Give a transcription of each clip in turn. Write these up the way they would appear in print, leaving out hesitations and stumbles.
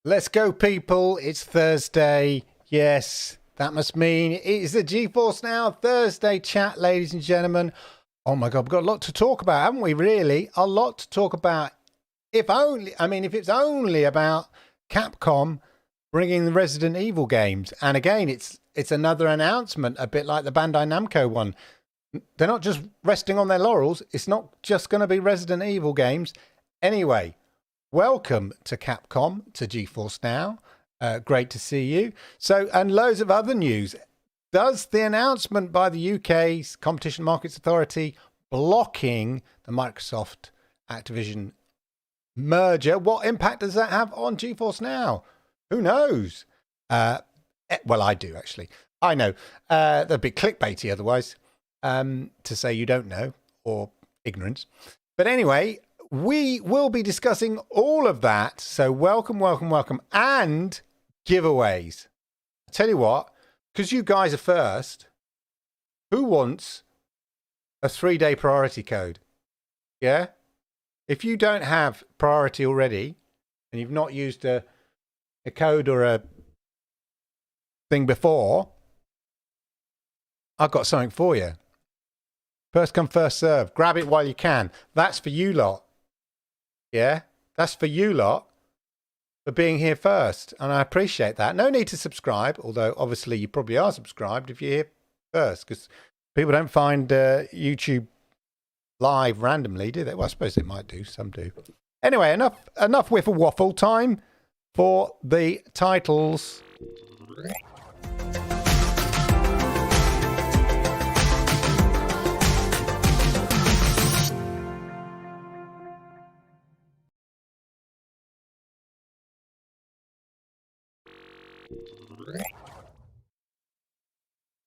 Let's go, people. It's Thursday. Yes, that must mean it's the GeForce Now Thursday chat, ladies and gentlemen. Oh my God, we've got a lot to talk about, haven't we? Really, a lot to talk about. If it's only about Capcom bringing the Resident Evil games, and again, it's another announcement, a bit like the Bandai Namco one. They're not just resting on their laurels. It's not just going to be Resident Evil games. Anyway, welcome to Capcom, to GeForce Now. Great to see you. So, and loads of other news. Does the announcement by the UK's Competition Markets Authority blocking the Microsoft Activision merger, what impact does that have on GeForce Now? Who knows? Well, I do, actually. I know. That'd be clickbaity otherwise, to say you don't know, or ignorance. But anyway, we will be discussing all of that. So welcome, welcome, welcome. And giveaways. I tell you what, because you guys are first, who wants a 3-day priority code? Yeah? If you don't have priority already, and you've not used a code or a thing before, I've got something for you. First come, first serve. Grab it while you can. That's for you lot. Yeah? That's for you lot for being here first. And I appreciate that. No need to subscribe, although obviously you probably are subscribed if you're here first, because people don't find YouTube live randomly, do they? Well, I suppose they might do. Some do. Anyway, enough with a waffle. Time for the titles.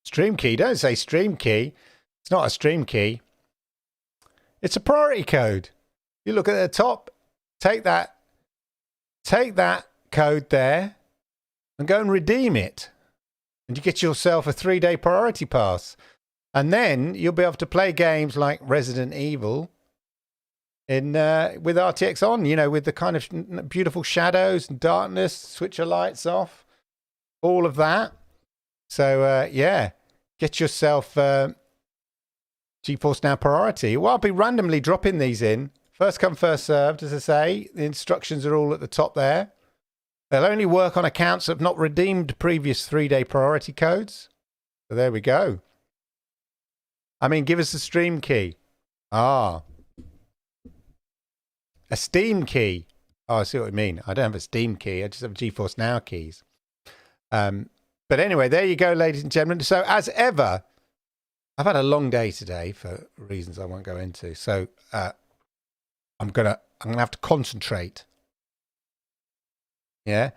Stream key. Don't say stream key. It's not a stream key. It's a priority code. You look at the top, take that code there and go and redeem it. And you get yourself a 3-day priority pass. And then you'll be able to play games like Resident Evil in with RTX on, you know, with the kind of beautiful shadows and darkness, switch your lights off, all of that. So, yeah, get yourself GeForce Now priority. Well, I'll be randomly dropping these in. First come, first served, as I say. The instructions are all at the top there. They'll only work on accounts that have not redeemed previous 3-day priority codes. So there we go. I mean, give us a stream key. Ah. A Steam key. Oh, I see what you mean. I don't have a Steam key. I just have GeForce Now keys. But anyway, there you go, ladies and gentlemen. So as ever, I've had a long day today for reasons I won't go into. So I'm gonna have to concentrate. Yeah.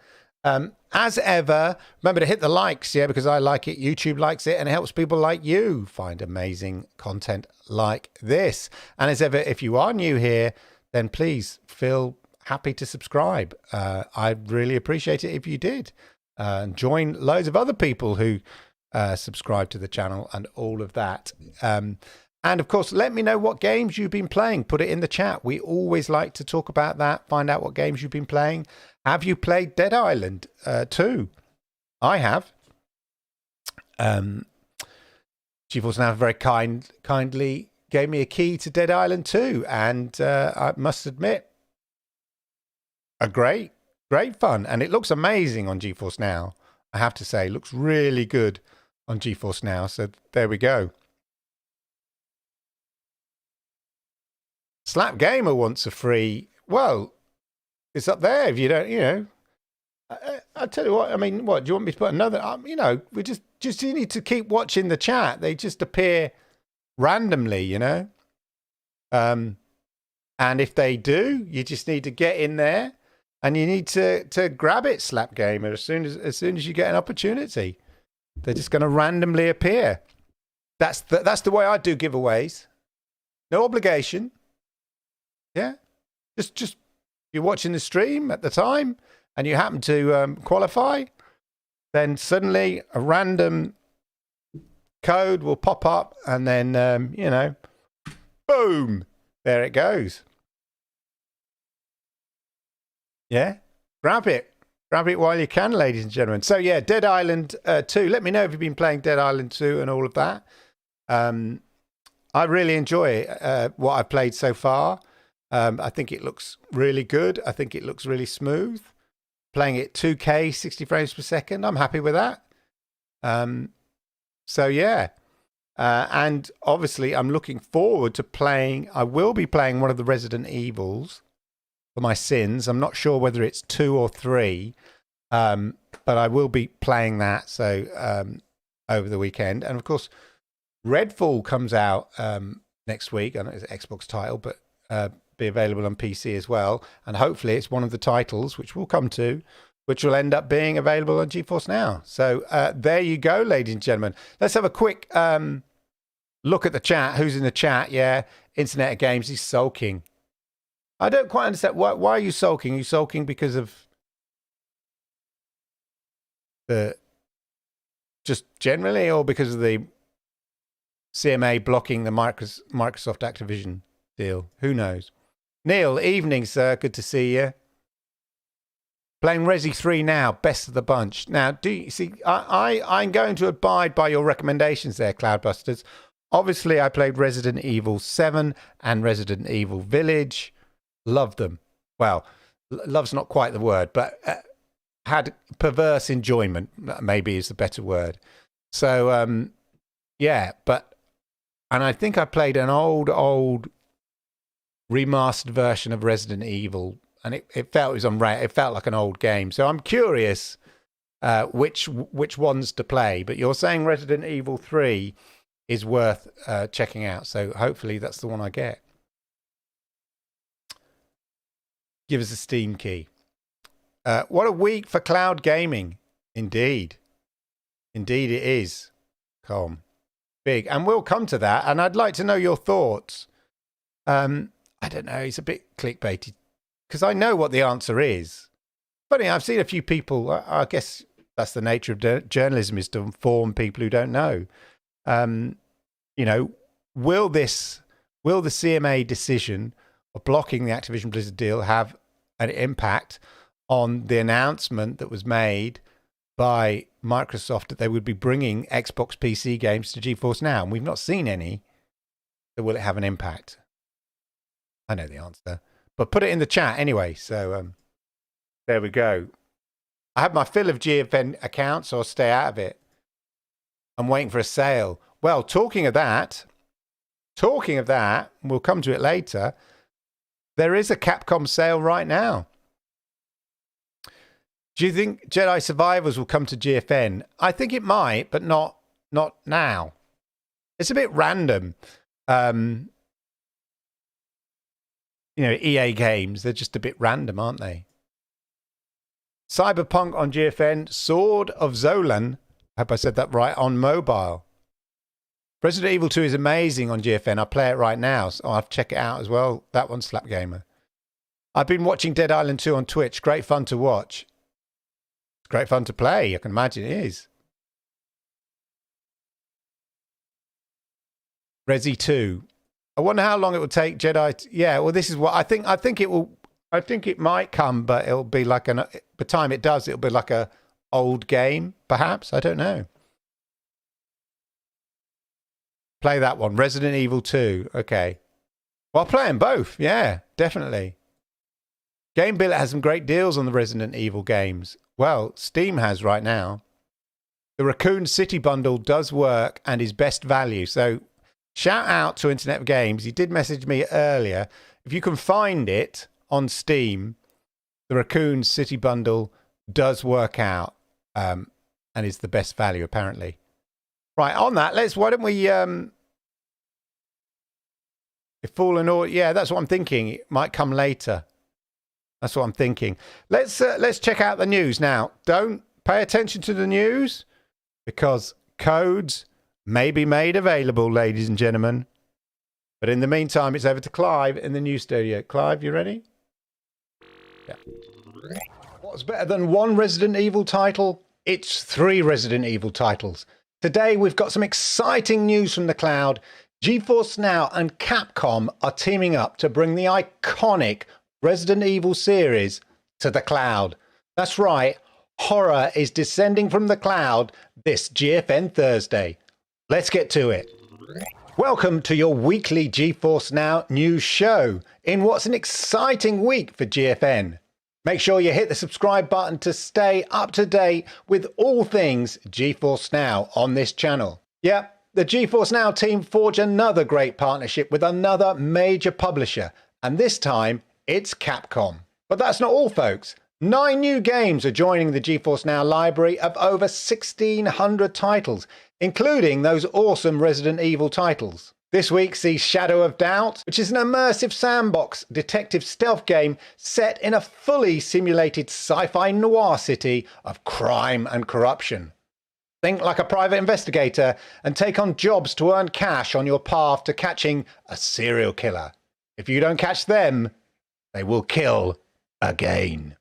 As ever, remember to hit the likes, yeah, because I like it. YouTube likes it, and it helps people like you find amazing content like this. And as ever, if you are new here, then please feel happy to subscribe. I'd really appreciate it if you did. And join loads of other people who subscribe to the channel and all of that. And of course, let me know what games you've been playing. Put it in the chat. We always like to talk about that. Find out what games you've been playing. Have you played Dead Island 2? I have. GeForce Now very kindly gave me a key to Dead Island 2. And I must admit, a great fun. And it looks amazing on GeForce Now. I have to say, it looks really good on GeForce Now. So there we go. Slap Gamer wants a free. Well, it's up there if you don't, you know. I'll tell you what, I mean, what, do you want me to put another? You know, we just you need to keep watching the chat. They just appear randomly, you know. And if they do, you just need to get in there and you need to grab it, Slap Gamer, as soon as you get an opportunity. They're just going to randomly appear. That's the way I do giveaways. No obligation. Yeah, just you're watching the stream at the time and you happen to qualify, then suddenly a random code will pop up and then, you know, boom, there it goes. Yeah, grab it. Grab it while you can, ladies and gentlemen. So yeah, Dead Island 2. Let me know if you've been playing Dead Island 2 and all of that. I really enjoy what I've played so far. I think it looks really good. I think it looks really smooth. Playing it 2K, 60 frames per second. I'm happy with that. So yeah. And obviously I'm looking forward to playing. I will be playing one of the Resident Evils for my sins. I'm not sure whether it's 2 or 3. But I will be playing that. So over the weekend. And of course, Redfall comes out next week. I know it's an Xbox title, but be available on PC as well. And hopefully it's one of the titles, which we'll come to, which will end up being available on GeForce Now. So there you go, ladies and gentlemen. Let's have a quick look at the chat. Who's in the chat? Yeah, Internet of Games. He's sulking. I don't quite understand. Why are you sulking? Are you sulking because of the just generally, or because of the CMA blocking the Microsoft Activision deal? Who knows? Neil, evening, sir. Good to see you. Playing Resi 3 now, best of the bunch. Now, do you see? I'm going to abide by your recommendations there, Cloudbusters. Obviously, I played Resident Evil 7 and Resident Evil Village. Loved them. Well, love's not quite the word, but had perverse enjoyment, maybe is the better word. So, yeah, and I think I played an old remastered version of Resident Evil, and it felt it felt like an old game. So I'm curious which ones to play. But you're saying Resident Evil 3 is worth checking out. So hopefully that's the one I get. Give us a Steam key. What a week for cloud gaming. Indeed. Indeed it is. Calm. Big. And we'll come to that. And I'd like to know your thoughts. I don't know. It's a bit clickbaity because I know what the answer is. Funny, I've seen a few people. I guess that's the nature of journalism, is to inform people who don't know. You know, will the CMA decision of blocking the Activision Blizzard deal have an impact on the announcement that was made by Microsoft that they would be bringing Xbox PC games to GeForce Now? And we've not seen any. So will it have an impact? I know the answer, but put it in the chat anyway. So there we go. I have my fill of GFN accounts, so I'll stay out of it. I'm waiting for a sale. Well, talking of that, we'll come to it later. There is a Capcom sale right now. Do you think Jedi Survivors will come to GFN? I think it might, but not now. It's a bit random. You know, EA games, they're just a bit random, aren't they? Cyberpunk on GFN, Sword of Zolan, I hope I said that right, on mobile. Resident Evil 2 is amazing on GFN. I play it right now, so I'll have to check it out as well. That one's Slapgamer. I've been watching Dead Island 2 on Twitch. Great fun to watch. It's great fun to play. I can imagine it is. Resi 2. I wonder how long it will take Jedi. Yeah, well, this is what I think. I think it will. I think it might come, but it'll be like by the time it does, it'll be like a old game, perhaps. I don't know. Play that one, Resident Evil 2. Okay. Well, I'll play them both. Yeah, definitely. Game Billet has some great deals on the Resident Evil games. Well, Steam has right now. The Raccoon City bundle does work and is best value. So shout out to Internet of Games. He did message me earlier. If you can find it on Steam, the Raccoon City bundle does work out and is the best value, apparently. Right, on that, why don't we... if Fallen Order... Yeah, that's what I'm thinking. It might come later. That's what I'm thinking. Let's check out the news now. Don't pay attention to the news because codes may be made available, ladies and gentlemen. But in the meantime, it's over to Clive in the news studio. Clive, you ready? Yeah. What's better than one Resident Evil title? It's 3 Resident Evil titles. Today, we've got some exciting news from the cloud. GeForce Now and Capcom are teaming up to bring the iconic Resident Evil series to the cloud. That's right, horror is descending from the cloud this GFN Thursday. Let's get to it. Welcome to your weekly GeForce Now news show in what's an exciting week for GFN. Make sure you hit the subscribe button to stay up to date with all things GeForce Now on this channel. Yep, the GeForce Now team forged another great partnership with another major publisher, and this time it's Capcom. But that's not all, folks. 9 new games are joining the GeForce Now library of over 1,600 titles, including those awesome Resident Evil titles. This week sees Shadow of Doubt, which is an immersive sandbox detective stealth game set in a fully simulated sci-fi noir city of crime and corruption. Think like a private investigator and take on jobs to earn cash on your path to catching a serial killer. If you don't catch them, they will kill again.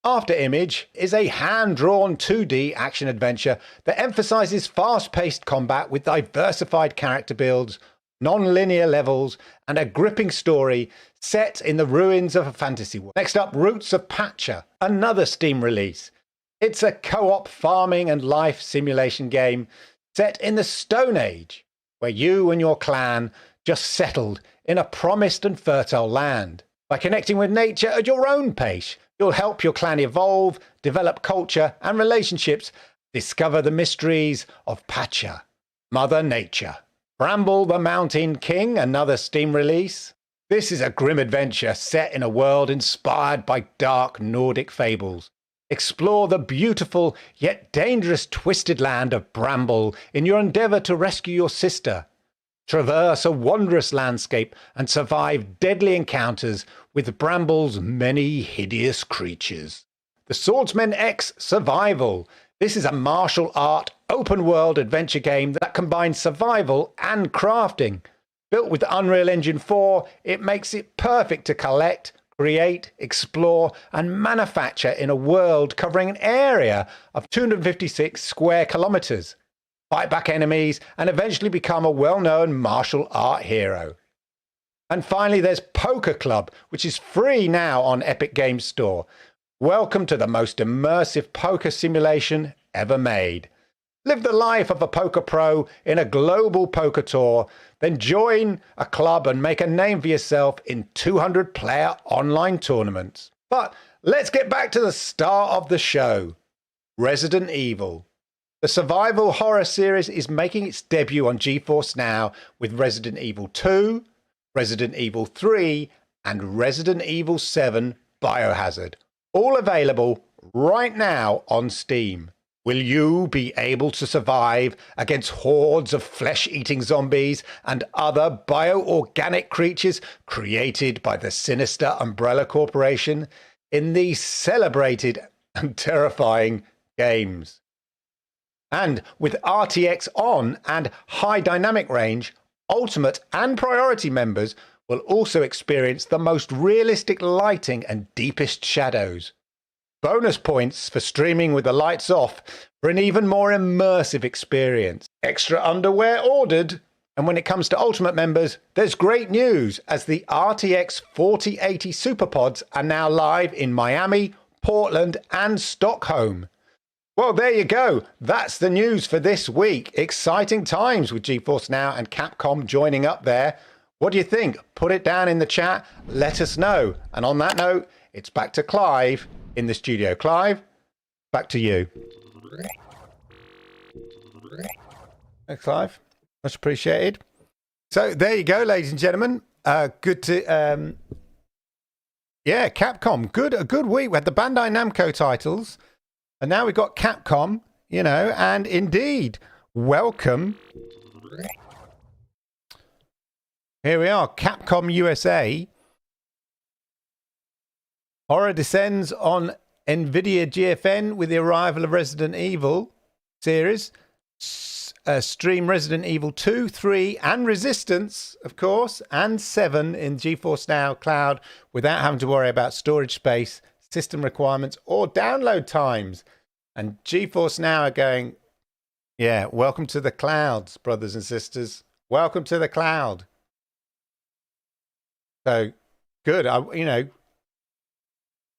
Afterimage is a hand-drawn 2D action-adventure that emphasizes fast-paced combat with diversified character builds, non-linear levels, and a gripping story set in the ruins of a fantasy world. Next up, Roots of Pacha, another Steam release. It's a co-op farming and life simulation game set in the Stone Age, where you and your clan just settled in a promised and fertile land. By connecting with nature at your own pace, you'll help your clan evolve, develop culture and relationships, discover the mysteries of Pacha, Mother Nature. Bramble the Mountain King, another Steam release. This is a grim adventure set in a world inspired by dark Nordic fables. Explore the beautiful yet dangerous twisted land of Bramble in your endeavour to rescue your sister. Traverse a wondrous landscape and survive deadly encounters with Bramble's many hideous creatures. The Swordsmen X Survival. This is a martial art open-world adventure game that combines survival and crafting. Built with Unreal Engine 4, it makes it perfect to collect, create, explore and manufacture in a world covering an area of 256 square kilometers. Fight back enemies, and eventually become a well-known martial art hero. And finally, there's Poker Club, which is free now on Epic Games Store. Welcome to the most immersive poker simulation ever made. Live the life of a poker pro in a global poker tour, then join a club and make a name for yourself in 200-player online tournaments. But let's get back to the star of the show, Resident Evil. The survival horror series is making its debut on GeForce Now with Resident Evil 2, Resident Evil 3, and Resident Evil 7 Biohazard, all available right now on Steam. Will you be able to survive against hordes of flesh-eating zombies and other bioorganic creatures created by the sinister Umbrella Corporation in these celebrated and terrifying games? And with RTX on and high dynamic range, Ultimate and Priority members will also experience the most realistic lighting and deepest shadows. Bonus points for streaming with the lights off for an even more immersive experience. Extra underwear ordered. And when it comes to Ultimate members, there's great news as the RTX 4080 SuperPODs are now live in Miami, Portland and Stockholm. Well, there you go. That's the news for this week. Exciting times with GeForce Now and Capcom joining up there. What do you think? Put it down in the chat. Let us know. And on that note, it's back to Clive in the studio. Clive, back to you. Thanks, Clive. Much appreciated. So there you go, ladies and gentlemen. Good to... yeah, Capcom. A good week. We had the Bandai Namco titles. And now we've got Capcom, you know, and indeed, welcome. Here we are, Capcom USA. Horror descends on NVIDIA GFN with the arrival of Resident Evil series. Stream Resident Evil 2, 3, and Resistance, of course, and 7 in GeForce Now Cloud without having to worry about storage space, system requirements, or download times. And GeForce Now are going, yeah, welcome to the clouds, brothers and sisters. Welcome to the cloud. So, good. You know,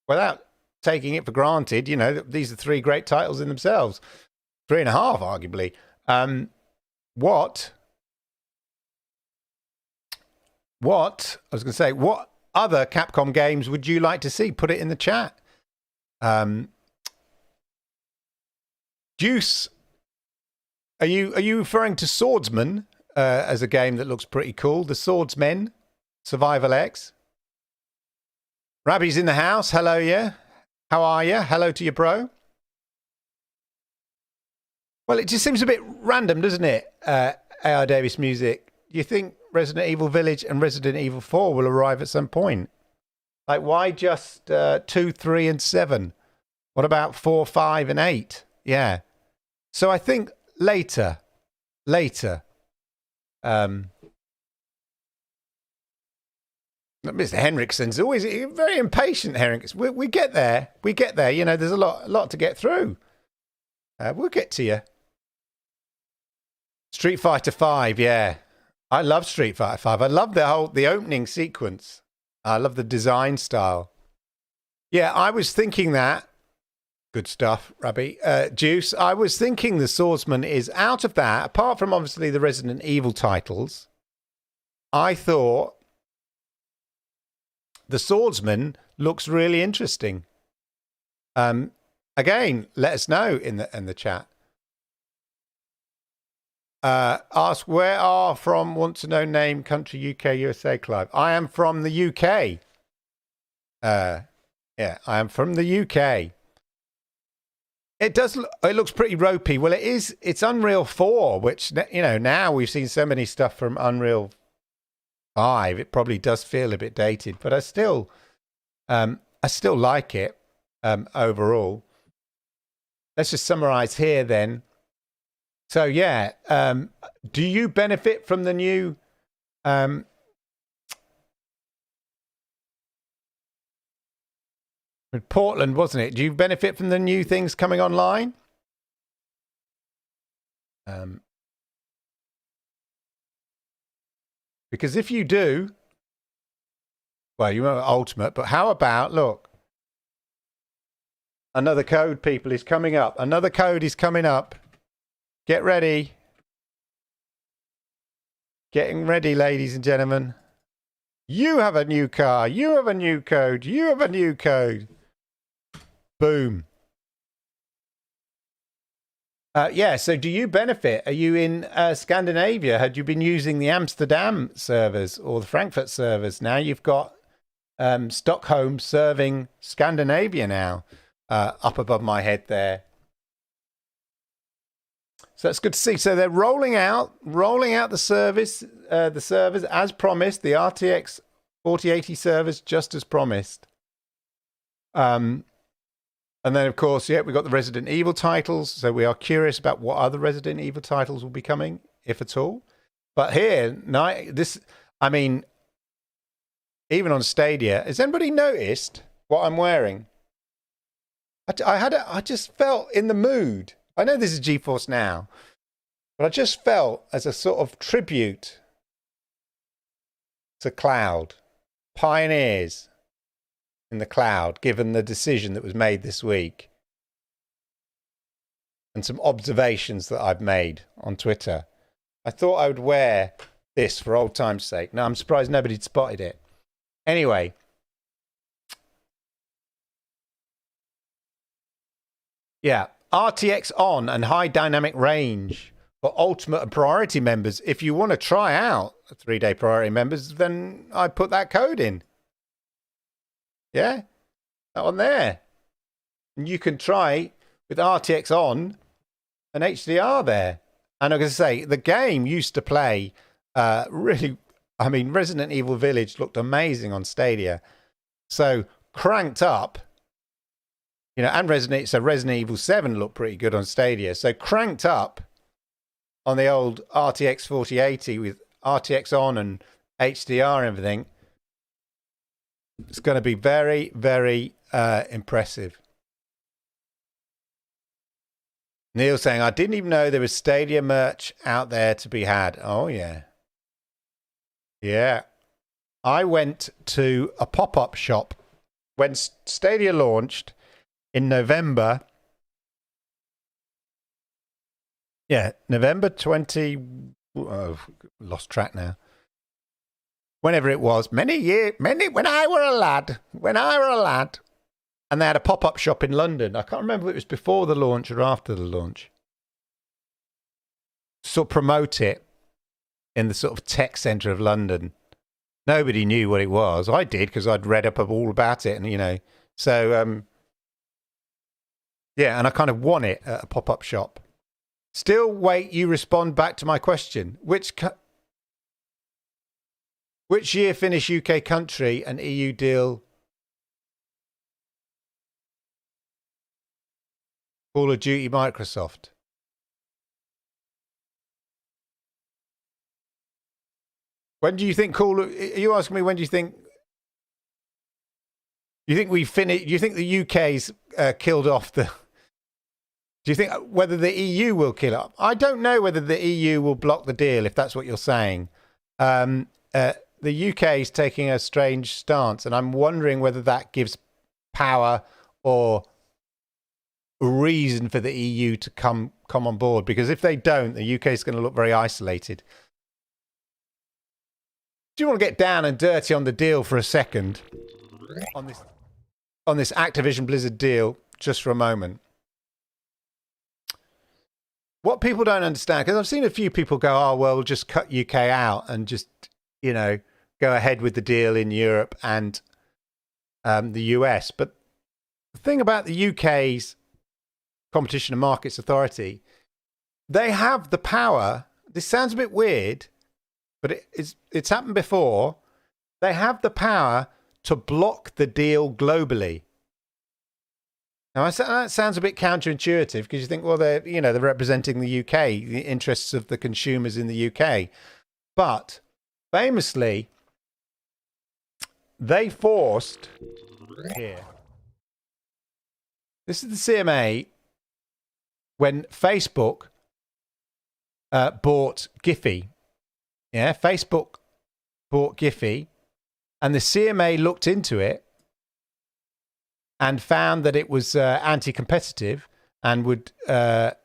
without taking it for granted. You know, these are 3 great titles in themselves. 3.5, arguably. What I was going to say, what other Capcom games would you like to see? Put it in the chat. Juice, are you referring to Swordsman as a game that looks pretty cool? The Swordsmen Survival X. Rabbi's in the house. Hello, yeah. How are you? Hello to you, bro. Well, it just seems a bit random, doesn't it? A.R. Davis Music. Do you think Resident Evil Village and Resident Evil 4 will arrive at some point? Like, why just 2, 3, and 7? What about 4, 5, and 8? Yeah. So I think later. Mr. Henriksen's always very impatient, Henriksen. We get there. You know, there's a lot to get through. We'll get to you. Street Fighter 5, yeah. I love Street Fighter 5. I love the opening sequence. I love the design style. Yeah, I was thinking that. Good stuff, Rabbi. Juice, I was thinking the Swordsman is out of that. Apart from, obviously, the Resident Evil titles, I thought the Swordsman looks really interesting. Again, let us know in the chat. Ask where are from, want to know name, country, UK, USA, Clive. I am from the UK. Yeah, I am from the UK. It looks pretty ropey. Well, it's Unreal 4, which, you know, now we've seen so many stuff from Unreal 5. It probably does feel a bit dated, but I still like it overall. Let's just summarize here then. So yeah, do you benefit from the new Portland, wasn't it? Do you benefit from the new things coming online? Because if you do, well, you won't Ultimate, but how about, look, another code, people, is coming up. Another code is coming up. Get ready. Getting ready, ladies and gentlemen. You have a new car. You have a new code. You have a new code. Boom. Yeah, so do you benefit? Are you in Scandinavia? Had you been using the Amsterdam servers or the Frankfurt servers? Now you've got Stockholm serving Scandinavia now, up above my head there. So that's good to see. So they're rolling out the servers as promised. The RTX 4080 servers just as promised. And then, of course, yeah, we've got the Resident Evil titles. So we are curious about what other Resident Evil titles will be coming, if at all. But here, I mean, even on Stadia, has anybody noticed what I'm wearing? I just felt in the mood. I know this is GeForce Now, but I just felt as a sort of tribute to cloud, pioneers in the cloud, given the decision that was made this week, and some observations that I've made on Twitter. I thought I would wear this for old time's sake. Now, I'm surprised nobody'd spotted it. Anyway. Yeah. RTX on and high dynamic range for ultimate and priority members. If you want to try out 3-day priority members, then I put that code in. Yeah, that one there. And you can try with RTX on and HDR there. And I'm going to say, the game used to play really, I mean, Resident Evil Village looked amazing on Stadia. So cranked up. You know, and Resident Evil 7 looked pretty good on Stadia. So cranked up on the old RTX 4080 with RTX on and HDR and everything. It's going to be very, very impressive. Neil saying, I didn't even know there was Stadia merch out there to be had. Oh, yeah. Yeah. I went to a pop-up shop when Stadia launched. in November. Yeah, November 20. Oh, lost track now. Whenever it was, when I were a lad. And they had a pop-up shop in London. I can't remember if it was before the launch or after the launch. Sort of promote it in the sort of tech centre of London. Nobody knew what it was. I did because I'd read up all about it, and so yeah, and I kind of won it at a pop-up shop. Still wait, you respond back to my question. Which year finish UK country and EU deal? Call of Duty Microsoft. When do you think are you asking me when do you think we finish? Do you think the UK's killed off the? Do you think whether the EU will kill up? I don't know whether the EU will block the deal, if that's what you're saying. The UK is taking a strange stance, and I'm wondering whether that gives power or reason for the EU to come on board. Because if they don't, the UK is going to look very isolated. Do you want to get down and dirty on the deal for a second? On this Activision Blizzard deal, just for a moment. What people don't understand, because I've seen a few people go, oh, well, we'll just cut UK out and just, go ahead with the deal in Europe and the US. But the thing about the UK's Competition and Markets Authority, they have the power. This sounds a bit weird, but it's happened before. They have the power to block the deal globally. Now, that sounds a bit counterintuitive because you think, well, they're representing the UK, the interests of the consumers in the UK. But famously, they forced here. This is the CMA when Facebook bought Giphy. Yeah, Facebook bought Giphy, and the CMA looked into it and found that it was anti-competitive and would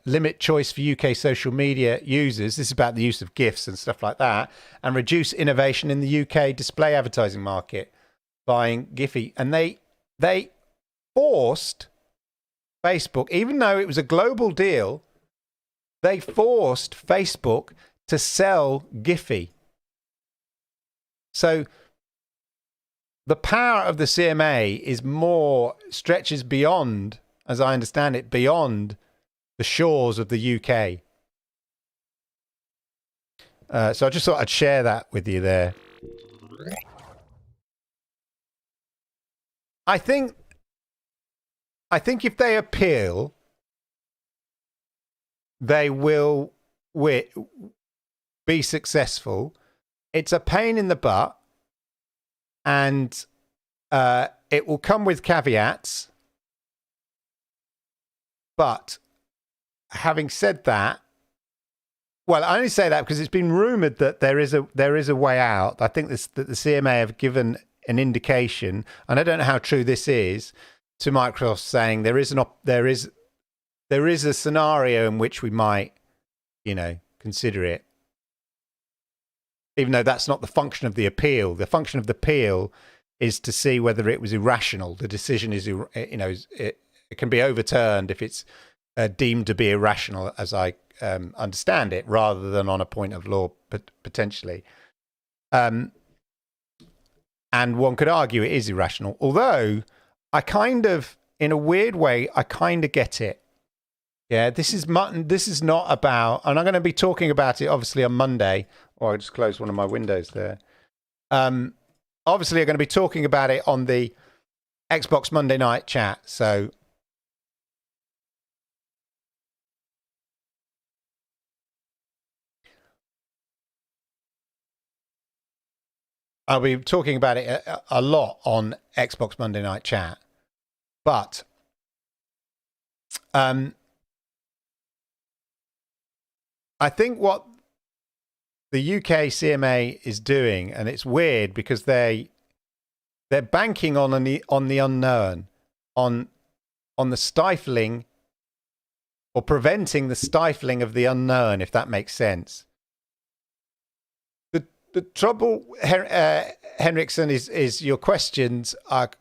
limit choice for UK social media users. This is about the use of GIFs and stuff like that, and reduce innovation in the UK display advertising market, buying Giphy. And they forced Facebook, even though it was a global deal, they forced Facebook to sell Giphy. So the power of the CMA stretches beyond, as I understand it, beyond the shores of the UK. So I just thought I'd share that with you there. I think if they appeal, they will be successful. It's a pain in the butt. And it will come with caveats. But having said that, well, I only say that because it's been rumoured that there is a way out. I think that the CMA have given an indication, and I don't know how true this is, to Microsoft saying there is a scenario in which we might, consider it. Even though that's not the function of the appeal. The function of the appeal is to see whether it was irrational. The decision is, it can be overturned if it's deemed to be irrational, as I understand it, rather than on a point of law, potentially. And one could argue it is irrational. Although, in a weird way, I kind of get it. Yeah, this is not about, and I'm going to be talking about it, obviously, on Monday. I just closed one of my windows there. Obviously, I'm going to be talking about it on the Xbox Monday night chat. So I'll be talking about it a lot on Xbox Monday night chat. But I think what the UK CMA is doing, and it's weird because they're banking on the unknown, on on the stifling or preventing the stifling of the unknown, if that makes sense. The trouble, Henriksen, is your questions are.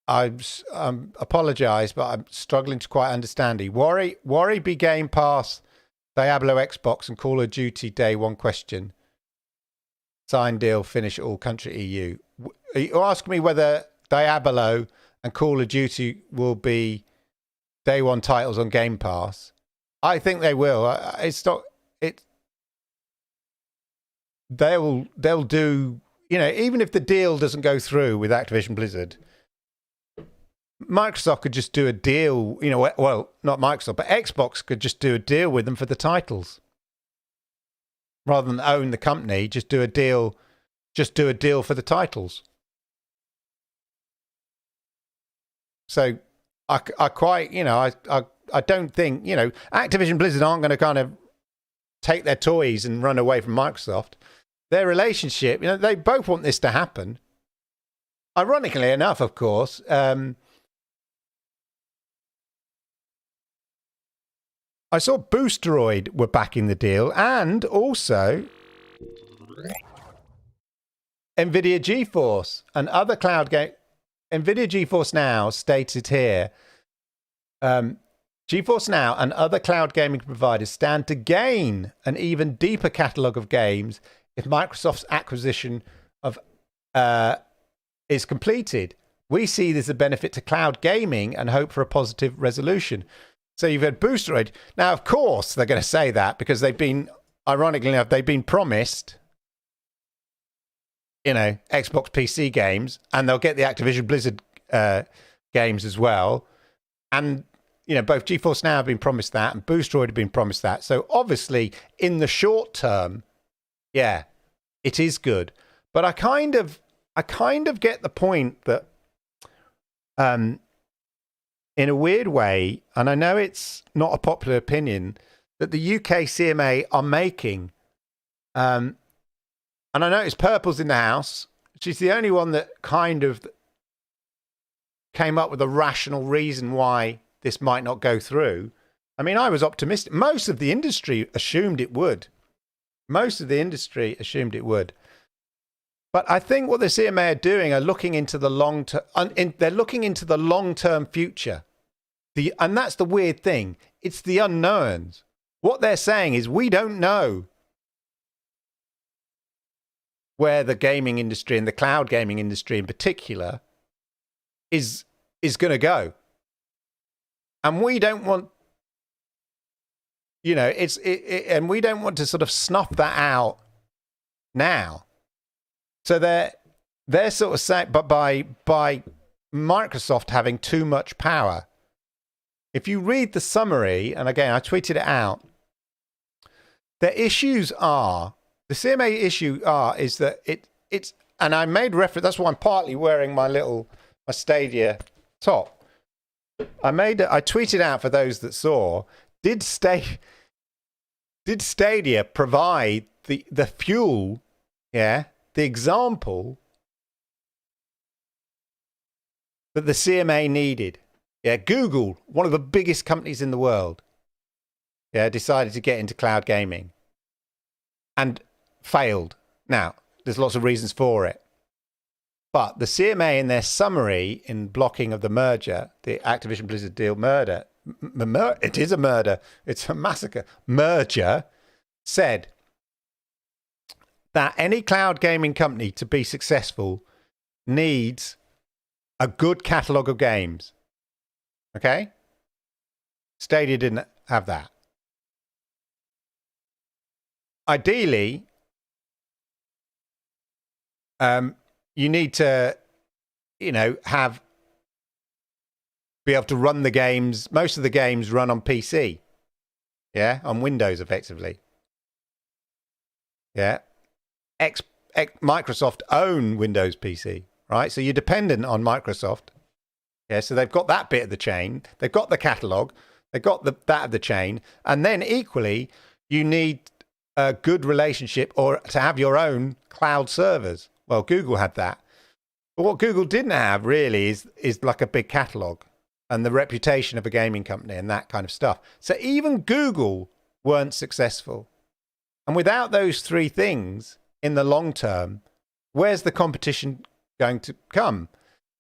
I apologise, but I'm struggling to quite understand you. Worry be Game Pass, Diablo Xbox, and Call of Duty Day One question. Sign deal, finish all country EU. You ask me whether Diablo and Call of Duty will be Day One titles on Game Pass. I think they will. It's not. They'll do. You know, even if the deal doesn't go through with Activision Blizzard, Microsoft could just do a deal. You know, well, not Microsoft, but Xbox could just do a deal with them for the titles, rather than own the company. Just do a deal. Just do a deal for the titles. So, I quite, you know, I don't think, you know, Activision Blizzard aren't going to kind of take their toys and run away from Microsoft. Their relationship, you know, they both want this to happen. Ironically enough, of course, I saw Boosteroid were backing the deal, and also NVIDIA GeForce and other cloud game. NVIDIA GeForce Now stated here, GeForce Now and other cloud gaming providers stand to gain an even deeper catalogue of games if Microsoft's acquisition of is completed. We see this as a benefit to cloud gaming and hope for a positive resolution. So you've had Boosteroid. Now, of course, they're going to say that because they've been, ironically enough, they've been promised, you know, Xbox PC games, and they'll get the Activision Blizzard games as well. And, you know, both GeForce Now have been promised that, and Boosteroid have been promised that. So obviously, in the short term, yeah, it is good. But I kind of get the point that, in a weird way, and I know it's not a popular opinion, that the UK CMA are making, and I notice Purple's in the house. She's the only one that kind of came up with a rational reason why this might not go through. I mean, I was optimistic. Most of the industry assumed it would. Most of the industry assumed it would. But I think what the CMA are doing are looking into the long term. They're looking into the long-term future. And that's the weird thing. It's the unknowns. What they're saying is we don't know where the gaming industry and the cloud gaming industry in particular is going to go. And we don't want, you know, and we don't want to sort of snuff that out now. So they're sort of saying, but by Microsoft having too much power, if you read the summary, and again, I tweeted it out, the issues are, the CMA issue is that it's, and I made reference, that's why I'm partly wearing my Stadia top. I tweeted out for those that saw, did Stadia provide the fuel, yeah, the example that the CMA needed? Yeah, Google, one of the biggest companies in the world, yeah, decided to get into cloud gaming and failed. Now, there's lots of reasons for it. But the CMA in their summary in blocking of the merger, the Activision Blizzard deal murder, it is a murder, it's a massacre, merger, said that any cloud gaming company to be successful needs a good catalogue of games. Okay? Stadia didn't have that. Ideally, you need to, you know, be able to run the games. Most of the games run on PC. Yeah, on Windows effectively. Yeah. Microsoft own Windows PC, right? So you're dependent on Microsoft. Yeah, so they've got that bit of the chain. They've got the catalog. They've got that of the chain. And then equally, you need a good relationship or to have your own cloud servers. Well, Google had that. But what Google didn't have really is like a big catalog. and the reputation of a gaming company and that kind of stuff. So even Google weren't successful. And without those three things in the long term, where's the competition going to come?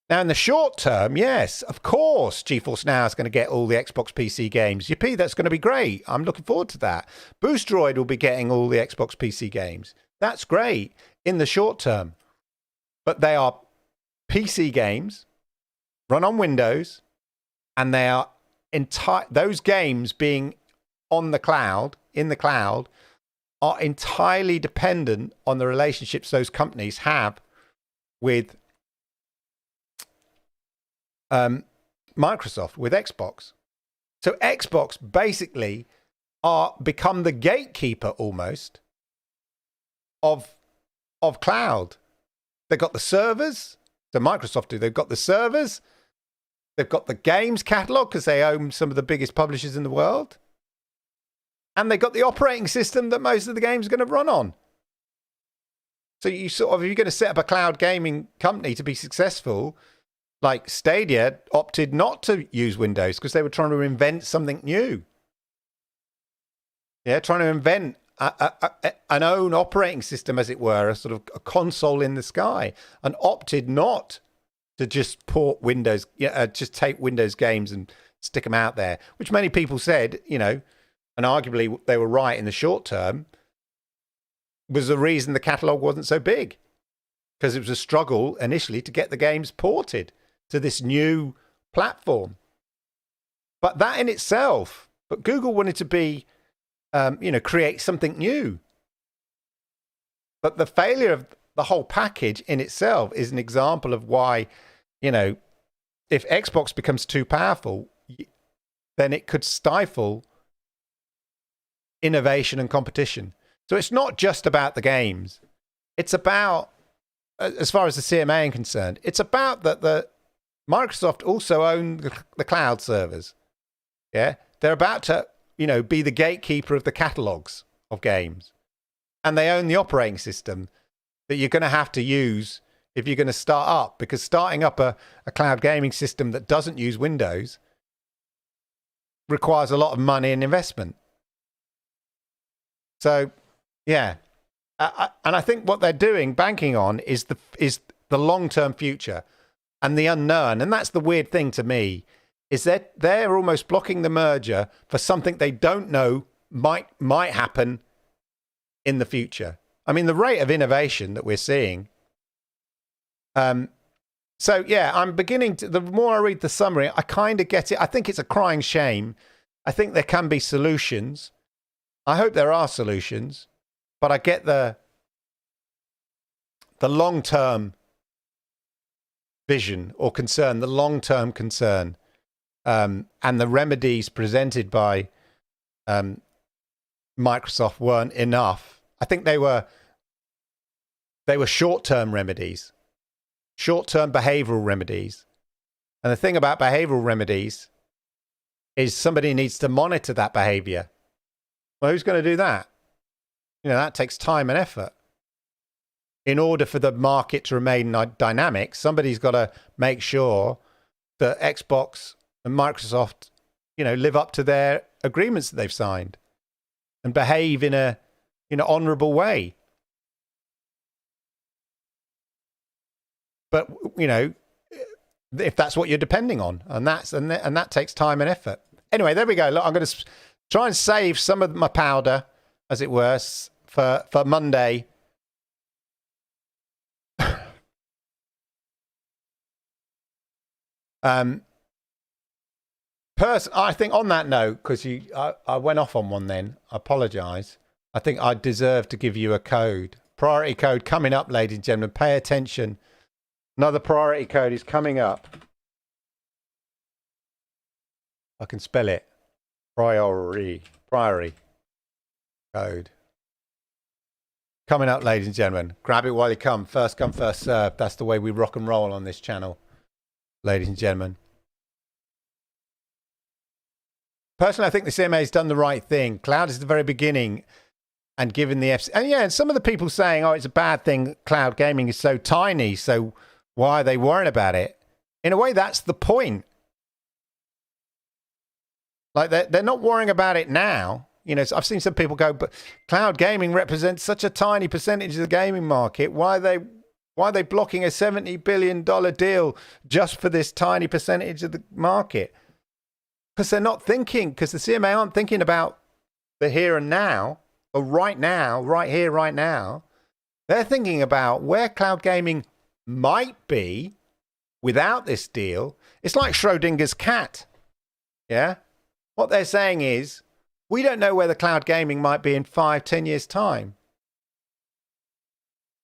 Now, in the short term, yes, of course, GeForce Now is going to get all the Xbox PC games. Yippee, that's going to be great. I'm looking forward to that. Boostroid will be getting all the Xbox PC games. That's great in the short term. But they are PC games, run on Windows, and they are those games being on the cloud, in the cloud, are entirely dependent on the relationships those companies have with Microsoft, with Xbox. So Xbox basically become the gatekeeper almost of cloud. They've got the servers. So Microsoft do. They've got the servers. They've got the games catalog because they own some of the biggest publishers in the world. And they've got the operating system that most of the games are going to run on. So you sort of, if you're going to set up a cloud gaming company to be successful, like Stadia opted not to use Windows because they were trying to invent something new. Yeah, trying to invent an own operating system, as it were, a sort of a console in the sky, and opted not to just port Windows, just take Windows games and stick them out there, which many people said, and arguably they were right in the short term, was the reason the catalogue wasn't so big, because it was a struggle initially to get the games ported to this new platform. But that in itself, but Google wanted to be, create something new. But the failure of the whole package in itself is an example of why, if Xbox becomes too powerful, then it could stifle innovation and competition. So it's not just about the games. It's about, as far as the CMA is concerned, it's about that the Microsoft also own the cloud servers. Yeah, they're about to, be the gatekeeper of the catalogs of games, and they own the operating system that you're going to have to use if you're going to start up. Because starting up a cloud gaming system that doesn't use Windows requires a lot of money and investment. So, yeah, and I think what they're doing, banking on, is the long-term future and the unknown. And that's the weird thing to me, is that they're almost blocking the merger for something they don't know might happen in the future. I mean, the rate of innovation that we're seeing. So, yeah, I'm beginning to, the more I read the summary, I kind of get it. I think it's a crying shame. I think there can be solutions. I hope there are solutions, but I get the long-term vision or concern, the long-term concern, and the remedies presented by Microsoft weren't enough. I think they were short-term remedies, short-term behavioral remedies. And the thing about behavioral remedies is somebody needs to monitor that behavior. Well, who's going to do that? That takes time and effort. In order for the market to remain dynamic, somebody's got to make sure that Xbox and Microsoft, live up to their agreements that they've signed and behave in a honorable way. But, if that's what you're depending on, and that takes time and effort. Anyway, there we go. Look, I'm going to try and save some of my powder, as it were, for Monday. I think on that note, because I went off on one then, I apologise. I think I deserve to give you a code. Priority code coming up, ladies and gentlemen. Pay attention. Another priority code is coming up. I can spell it. Priority code. Coming up, ladies and gentlemen. Grab it while you come. First come, first serve. That's the way we rock and roll on this channel, ladies and gentlemen. Personally, I think the CMA has done the right thing. Cloud is the very beginning, and given the and some of the people saying, "Oh, it's a bad thing. Cloud gaming is so tiny, so why are they worrying about it?" In a way, that's the point. Like they're not worrying about it now. You know, I've seen some people go, but cloud gaming represents such a tiny percentage of the gaming market. Why are they blocking a $70 billion deal just for this tiny percentage of the market? Because they're not thinking, because the CMA aren't thinking about the here and now, or right now, right here, right now. They're thinking about where cloud gaming might be without this deal. It's like Schrodinger's cat. Yeah? What they're saying is, we don't know where the cloud gaming might be in 5-10 years' time.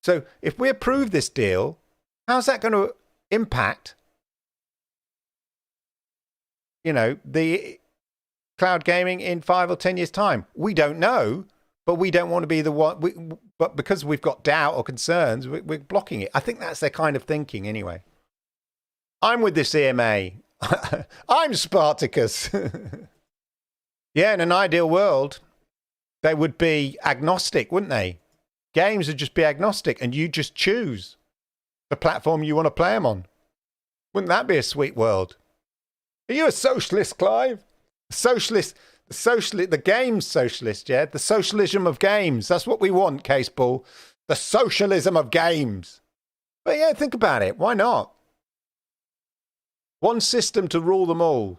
So if we approve this deal, how's that going to impact, you know, the cloud gaming in 5 or 10 years' time? We don't know, but we don't want to be the one. But because we've got doubt or concerns, we're blocking it. I think that's their kind of thinking anyway. I'm with this EMA. I'm Spartacus. Yeah, in an ideal world, they would be agnostic, wouldn't they? Games would just be agnostic, and you just choose the platform you want to play them on. Wouldn't that be a sweet world? Are you a socialist, Clive? Socialist, the games socialist, yeah? The socialism of games. That's what we want, Caseball. The socialism of games. But yeah, think about it. Why not? One system to rule them all. Is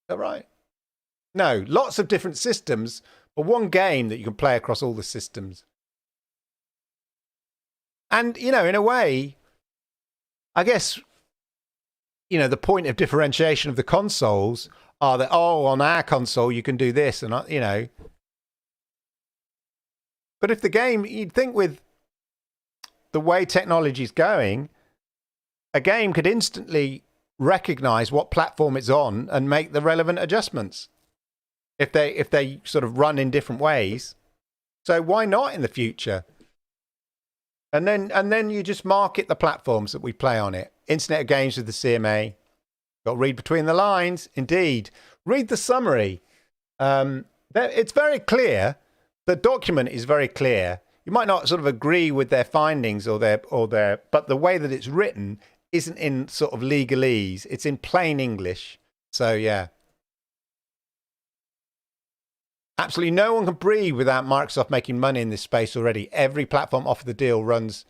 that right? No, lots of different systems, but one game that you can play across all the systems. And, you know, in a way, I guess, you know, the point of differentiation of the consoles are that, oh, on our console, you can do this, and, you know. But if the game, you'd think with the way technology is going, a game could instantly recognize what platform it's on and make the relevant adjustments. If they sort of run in different ways. So why not in the future? And then you just market the platforms that we play on it. Internet of Games with the CMA. Got to read between the lines. Indeed. Read the summary. It's very clear. The document is very clear. You might not sort of agree with their findings or their, but the way that it's written isn't in sort of legalese. It's in plain English. So yeah. Absolutely no one can breathe without Microsoft making money in this space already. Every platform offered the deal runs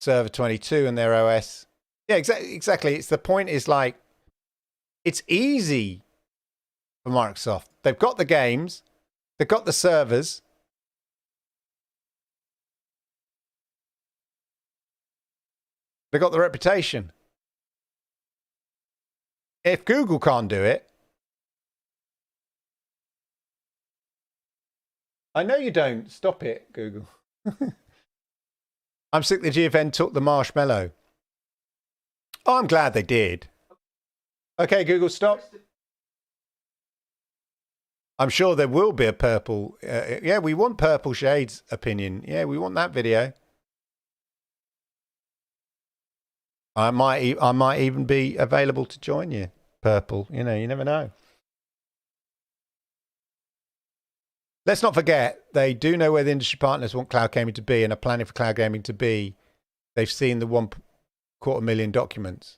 Server 22 and their OS. Yeah, exactly. It's the point is like, it's easy for Microsoft. They've got the games. They've got the servers. They've got the reputation. If Google can't do it, I know you don't. Stop it, Google. I'm sick the GFN took the marshmallow. Oh, I'm glad they did. Okay, Google, stop. I'm sure there will be a purple. Yeah, we want Purple Shade's opinion. Yeah, we want that video. I might even be available to join you, Purple. You know, you never know. Let's not forget, they do know where the industry partners want cloud gaming to be and are planning for cloud gaming to be. They've seen the 250,000 documents.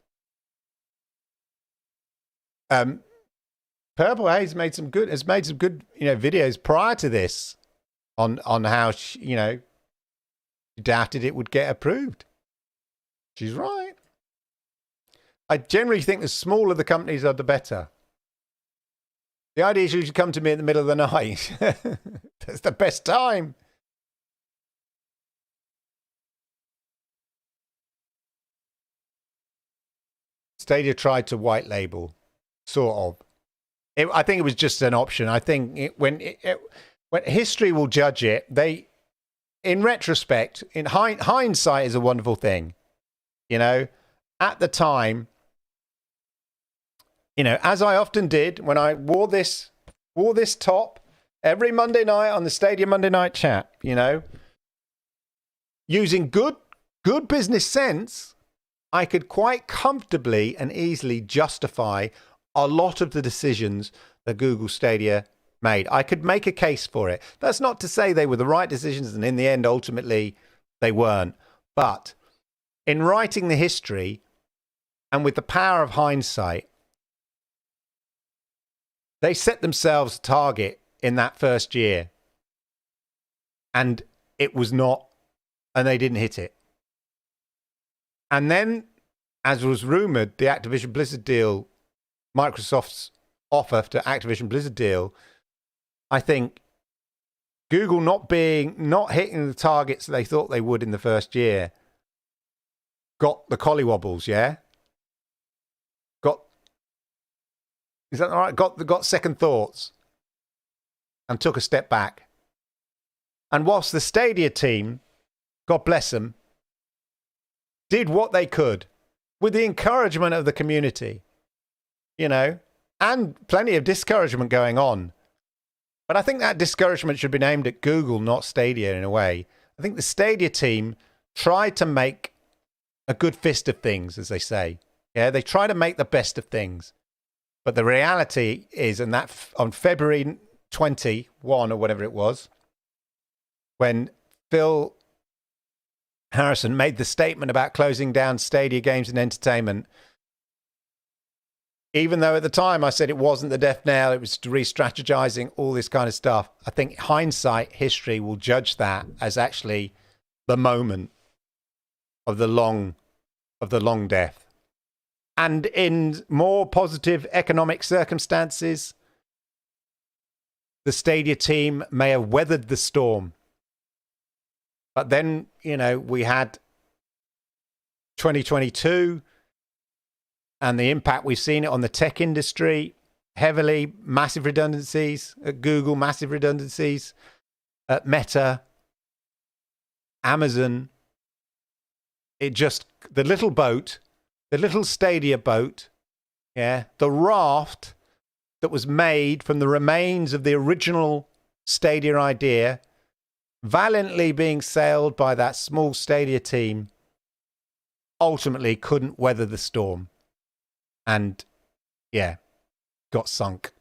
Purple Haze has made some good, you know, videos prior to this on how she, you know, she doubted it would get approved. She's right. I generally think the smaller the companies are, the better. The idea is you should come to me in the middle of the night. That's the best time. Stadia tried to white label, sort of. I think it was just an option. I think when history will judge it, in retrospect, in hindsight is a wonderful thing. You know, at the time, you know, as I often did when I wore this top every Monday night on the Stadia Monday Night Chat, you know, using good business sense, I could quite comfortably and easily justify a lot of the decisions that Google Stadia made. I could make a case for it. That's not to say they were the right decisions, and in the end, ultimately, they weren't. But in writing the history and with the power of hindsight, They set themselves a target in that first year, and it was not, and they didn't hit it. And then, as was rumored, the Activision Blizzard deal, Microsoft's offer to Activision Blizzard deal, I think Google not hitting the targets they thought they would in the first year got the collywobbles, yeah? Is that all right? Got second thoughts and took a step back. And whilst the Stadia team, God bless them, did what they could with the encouragement of the community, you know, and plenty of discouragement going on. But I think that discouragement should be aimed at Google, not Stadia in a way. I think the Stadia team tried to make a good fist of things, as they say. Yeah, they try to make the best of things. But the reality is, and that on February 21 or whatever it was, when Phil Harrison made the statement about closing down Stadia Games and Entertainment, even though at the time I said it wasn't the death knell, it was re-strategizing, all this kind of stuff, I think hindsight, history will judge that as actually the moment of the long death. And in more positive economic circumstances, the Stadia team may have weathered the storm. But then, you know, we had 2022 and the impact we've seen it on the tech industry, heavily, massive redundancies at Google, massive redundancies at Meta, Amazon. It just, the little boat, the little Stadia boat, yeah, the raft that was made from the remains of the original Stadia idea, valiantly being sailed by that small Stadia team, ultimately couldn't weather the storm. And, yeah, got sunk.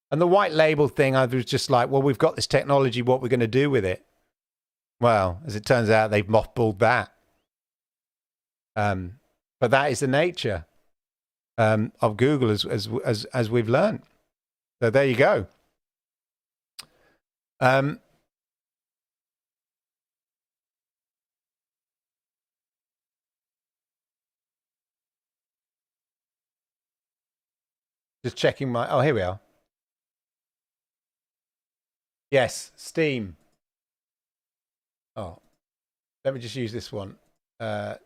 And the white label thing, I was just like, well, we've got this technology, what we're going to do with it? Well, as it turns out, they've mothballed that. But that is the nature of Google, as we've learned. So there you go. Just checking my... Oh, here we are. Yes, Steam. Oh, let me just use this one.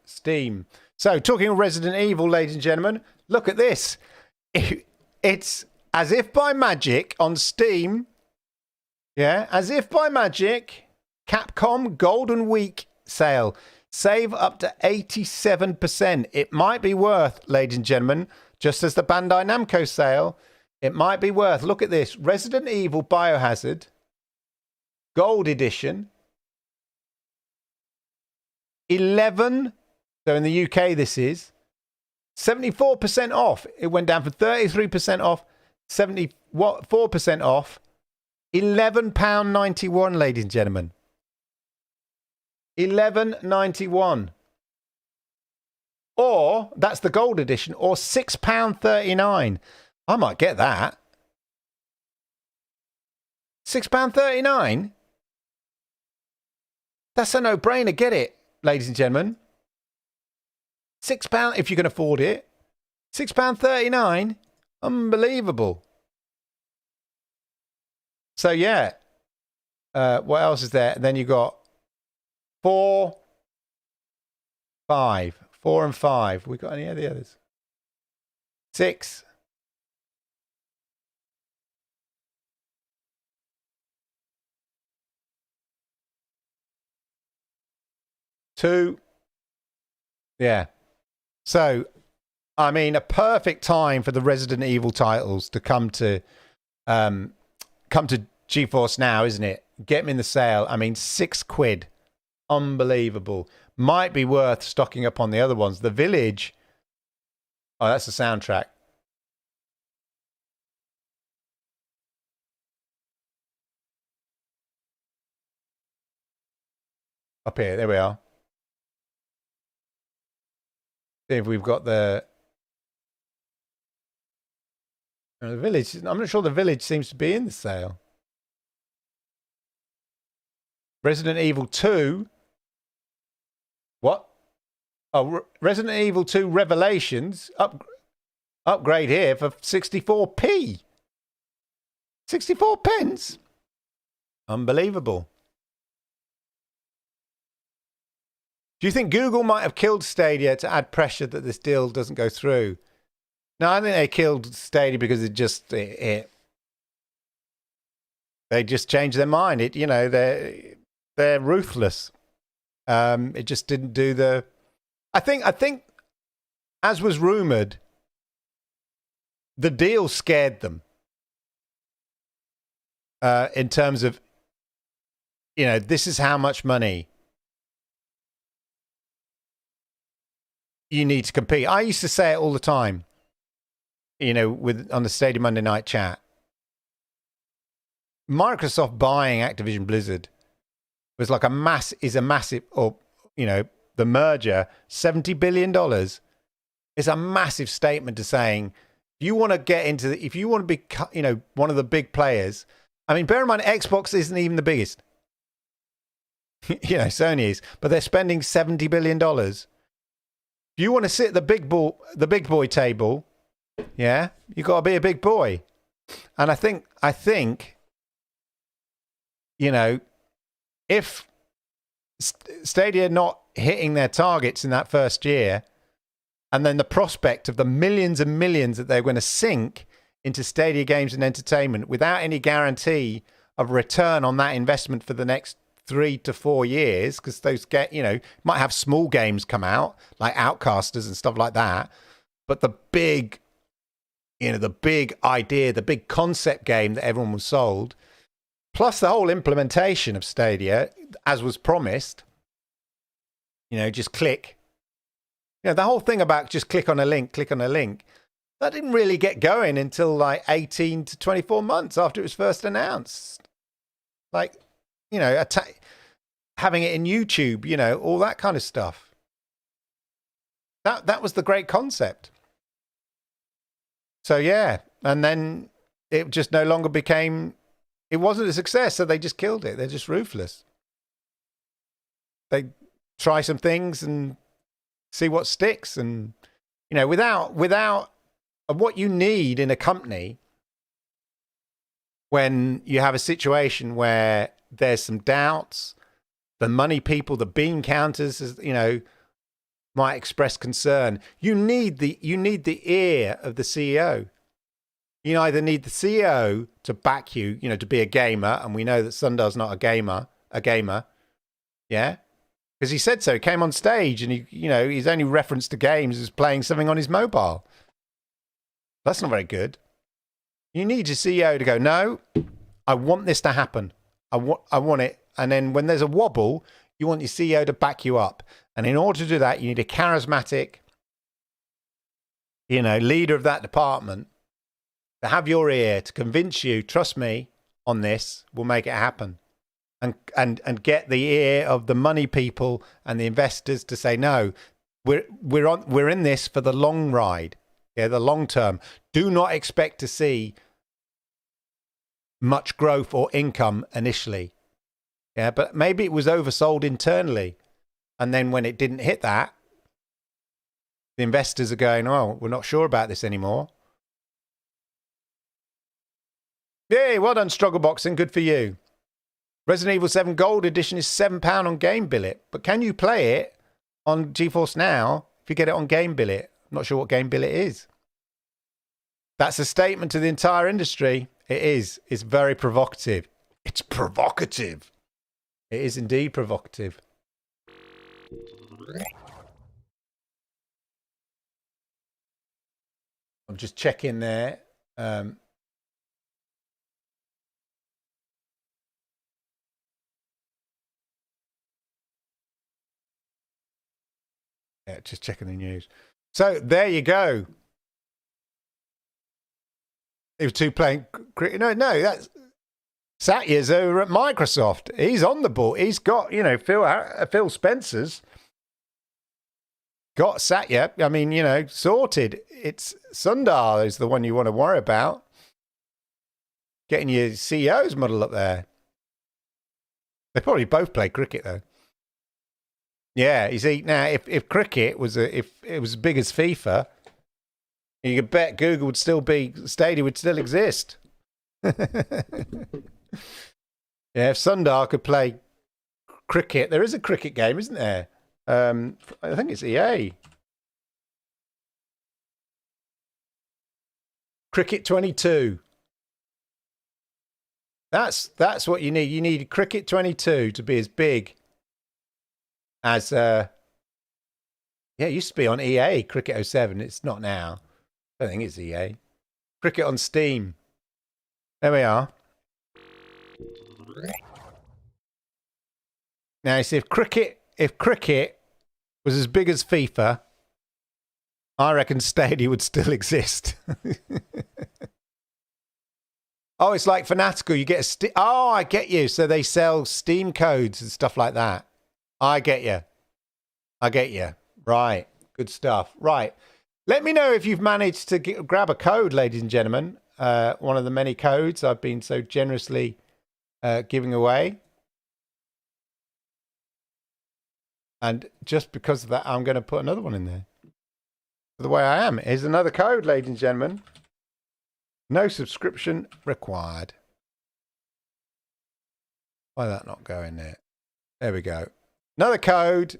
Steam. So, talking of Resident Evil, ladies and gentlemen, look at this. It's as if by magic on Steam. Yeah, as if by magic. Capcom Golden Week sale. Save up to 87%. It might be worth, ladies and gentlemen, just as the Bandai Namco sale, it might be worth. Look at this. Resident Evil Biohazard. Gold Edition. 11. So in the UK, this is 74% off. It went down from 33% off, 74% off. £11.91, ladies and gentlemen. £11.91. Or, that's the gold edition, or £6.39. I might get that. £6.39? That's a no-brainer. Get it, ladies and gentlemen. £6, if you can afford it. £6.39? Unbelievable. So, yeah. What else is there? And then you got 4, 5. 4 and 5. We got any of the others? 6. 2. Yeah. So, I mean, a perfect time for the Resident Evil titles to come to GeForce Now, isn't it? Get them in the sale. I mean, £6. Unbelievable. Might be worth stocking up on the other ones. The Village. Oh, that's the soundtrack. Up here. There we are. See if we've got the The village, I'm not sure the village seems to be in the sale. Resident Evil 2. What? Oh, Resident Evil 2 Revelations. Upgrade here for 64p. 64 pence. Unbelievable. Do you think Google might have killed Stadia to add pressure that this deal doesn't go through? No, I think they killed Stadia because they just changed their mind. They're ruthless. It just didn't do the. I think, as was rumored, the deal scared them. In terms of, this is how much money you need to compete. I used to say it all the time. On the Stadia Monday Night Chat. Microsoft buying Activision Blizzard was like a massive, the merger, $70 billion is a massive statement to saying, if you want to be, one of the big players. I mean, bear in mind, Xbox isn't even the biggest. Sony is, but they're spending $70 billion. If you want to sit at the big boy table, yeah, you got to be a big boy. And I think, if Stadia not hitting their targets in that first year, and then the prospect of the millions and millions that they're going to sink into Stadia games and entertainment without any guarantee of return on that investment for the next 3 to 4 years, because those might have small games come out like Outcasters and stuff like that, but the big idea, the big concept game that everyone was sold, plus the whole implementation of Stadia as was promised, just click. The whole thing about just click on a link, that didn't really get going until like 18 to 24 months after it was first announced. Like, having it in YouTube, all that kind of stuff. That was the great concept. So, yeah. And then it just no longer it wasn't a success, so they just killed it. They're just ruthless. They try some things and see what sticks. And, without what you need in a company when you have a situation where there's some doubts, the money people, the bean counters, might express concern. You need the ear of the CEO. You either need the CEO to back you, to be a gamer, and we know that Sundar's not a gamer, yeah? Because he said so. He came on stage and his only reference to games is playing something on his mobile. That's not very good. You need your CEO to go, no, I want this to happen. I want it. And then when there's a wobble, you want your CEO to back you up. And in order to do that, you need a charismatic, leader of that department to have your ear, to convince you, trust me on this, we'll make it happen. And get the ear of the money people and the investors to say, no, we're in this for the long ride. Yeah, the long term. Do not expect to see much growth or income initially. Yeah, but maybe it was oversold internally. And then when it didn't hit that, the investors are going, oh, we're not sure about this anymore. Yay, well done, Struggle Boxing. Good for you. Resident Evil 7 Gold Edition is £7 on Game Billet. But can you play it on GeForce Now if you get it on Game Billet? I'm not sure what Game Billet is. That's a statement to the entire industry. It is. It's very provocative. It's provocative. It is indeed provocative. I'm just checking there. Yeah, just checking the news. So there you go. It was two playing cricket. No, that's Satya's over at Microsoft. He's on the ball. He's got, Phil Spencer's got Satya. I mean, sorted. It's Sundar is the one you want to worry about. getting your CEO's model up there. They probably both play cricket though. Yeah, you see now if cricket was if it was as big as FIFA, you could bet Google would still be Stadia would still exist. Yeah, if Sundar could play cricket, there is a cricket game, isn't there? I think it's EA. Cricket 22. That's what you need. You need Cricket 22 to be as big as yeah, it used to be on EA, Cricket 07. It's not now. I don't think it's EA. Cricket on Steam. There we are. Now you see if cricket was as big as FIFA, I reckon Stadia would still exist. Oh, it's like Fanatical. You get a oh, I get you. So they sell Steam codes and stuff like that. I get you. I get you. Right. Good stuff. Right. Let me know if you've managed to grab a code, ladies and gentlemen. One of the many codes I've been so generously giving away. And just because of that, I'm going to put another one in there. The way I am. Here's another code, ladies and gentlemen. No subscription required. Why that not go in there? There we go. Another code.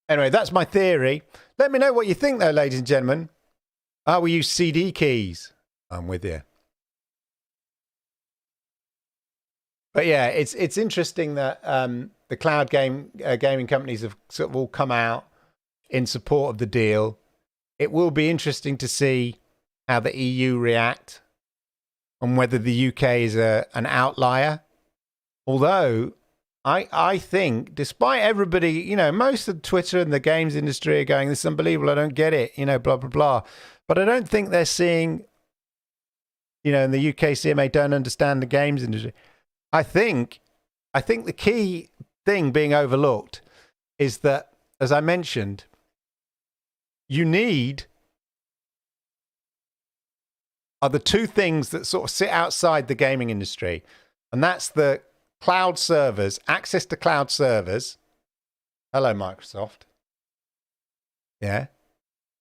Anyway, that's my theory. Let me know what you think, though, ladies and gentlemen. We use CD keys. I'm with you. But yeah, it's interesting that the cloud gaming companies have sort of all come out in support of the deal. It will be interesting to see how the EU react and whether the UK is an outlier. Although I think, despite everybody, you know, most of Twitter and the games industry are going, this is unbelievable, I don't get it, you know, blah, blah, blah. But I don't think they're seeing, you know, in the UK CMA don't understand the games industry. I think the key thing being overlooked is that, as I mentioned, you need are the two things that sort of sit outside the gaming industry. And that's the cloud servers, access to cloud servers. Hello, Microsoft. Yeah.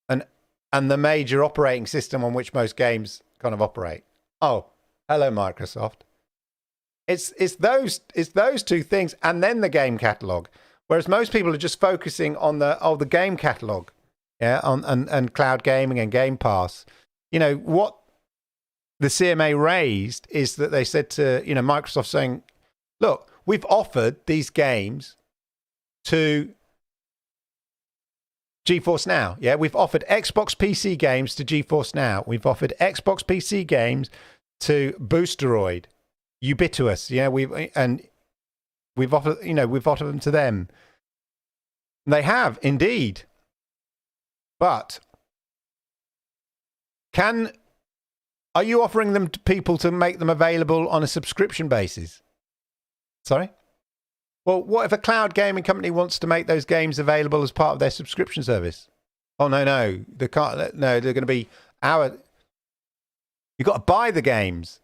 And the major operating system on which most games kind of operate. Oh, hello, Microsoft. It's those two things, and then the game catalog. Whereas most people are just focusing on the game catalog, yeah, and cloud gaming and Game Pass. You know what the CMA raised is that they said to Microsoft saying, look, we've offered these games to GeForce Now. Yeah, we've offered Xbox PC games to GeForce Now. We've offered Xbox PC games to Boosteroid. Ubiquitous, yeah, we've offered them to them. They have indeed, but are you offering them to people to make them available on a subscription basis? Sorry? Well, what if a cloud gaming company wants to make those games available as part of their subscription service? Oh no, they can't. No, they're going to be you've got to buy the games.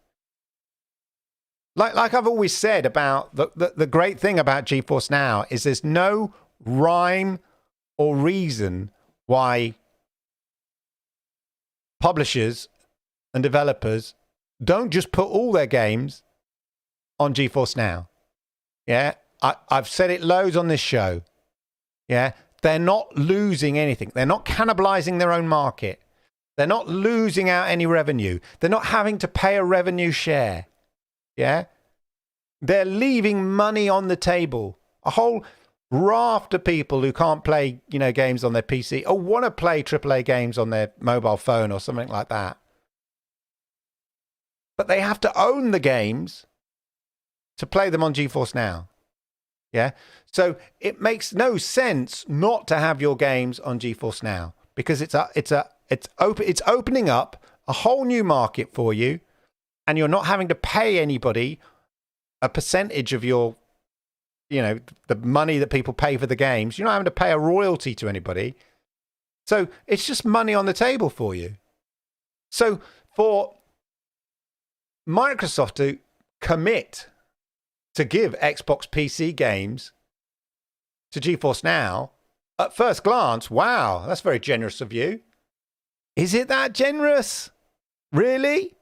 Like I've always said about the great thing about GeForce Now is there's no rhyme or reason why publishers and developers don't just put all their games on GeForce Now. Yeah, I've said it loads on this show. Yeah, they're not losing anything. They're not cannibalizing their own market. They're not losing out any revenue. They're not having to pay a revenue share. Yeah, they're leaving money on the table. A whole raft of people who can't play, games on their PC or want to play AAA games on their mobile phone or something like that. But they have to own the games to play them on GeForce Now. Yeah. So it makes no sense not to have your games on GeForce Now because it's opening up a whole new market for you, and you're not having to pay anybody a percentage of your, the money that people pay for the games. You're not having to pay a royalty to anybody. So it's just money on the table for you. So for Microsoft to commit to give Xbox PC games to GeForce Now, at first glance, wow, that's very generous of you. Is it that generous? Really?